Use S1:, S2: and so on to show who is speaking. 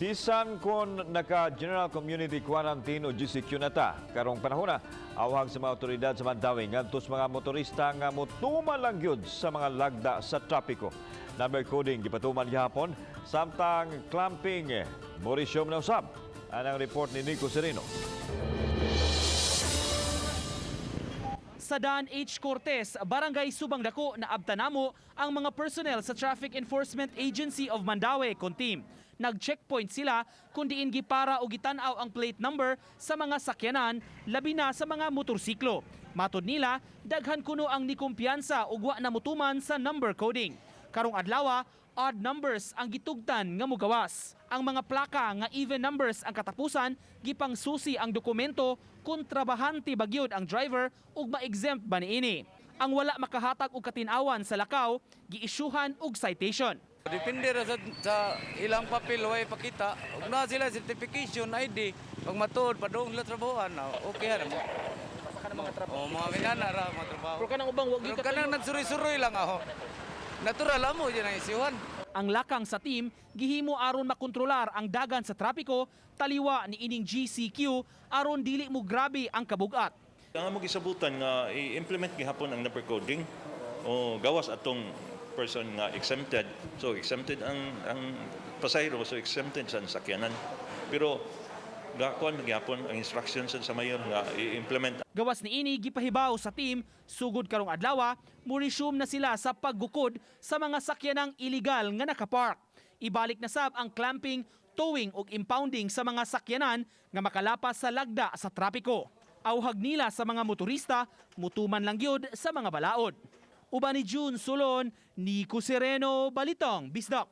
S1: Bisan kon naka-General Community Quarantine o GCQ na ta, karong panahon na, awhag sa mga otoridad sa Mandawi ngadto sa mga motorista nga motuman lang gyud sa mga lagda sa trapiko. Number coding gipatuman gihapon samtang clamping morisyom na usab. Anang report ni Nico Sereno.
S2: Sa Dan H. Cortez, Barangay Subang Dako na abtanamo ang mga personnel sa Traffic Enforcement Agency of Mandawi Contim. Nag-checkpoint sila kung diin gipara o gitanaw ang plate number sa mga sakyanan, labi na sa mga motorsiklo. Matod nila, daghan kuno ang nikumpiyansa ug wa na mutuman sa number coding. Karong adlaw, odd numbers ang gitugtan nga mugawas. Ang mga plaka nga even numbers ang katapusan, gipang susi ang dokumento kung trabahante bagyod ang driver ug ma-exempt ba niini. Ang wala makahatag og katinawan sa lakaw, giisyuhan og citation.
S3: Depende ra sa ilang papel way pakita. Ug na sila certification ID, pag matuod padung la trabahoan, okay ra mo. Mga trabaho. Mga minana ra mga trabaho.
S2: Pero kanang ubang wag
S3: Pero kanang nagsuroy-suroy lang ako. Natural mo yun ang isiwan.
S2: Ang lakang sa team gihimo aron makontrolar ang dagan sa trapiko, taliwa ni ining GCQ aron dili mo grabe ang kabugat.
S4: Ang mo gisabutan nga i-implement gihapon ang number coding o gawas atong person nga exempted. So exempted ang pasahero, so exempted sa sakyanan. Pero gakuan gihapon ang instructions sa mayor nga i-implement.
S2: Gawas ni ini gipahibaw sa team sugod karong adlaw, mo-resume na sila sa paggukod sa mga sakyanang illegal nga nakapark. Ibalik na sab ang clamping, towing ug impounding sa mga sakyanan nga makalapas sa lagda sa trapiko. Awhag nila sa mga motorista, mutuman lang gyud sa mga balaod. Uban ni June Solon, Nico Sereno, Balitong Bisdak.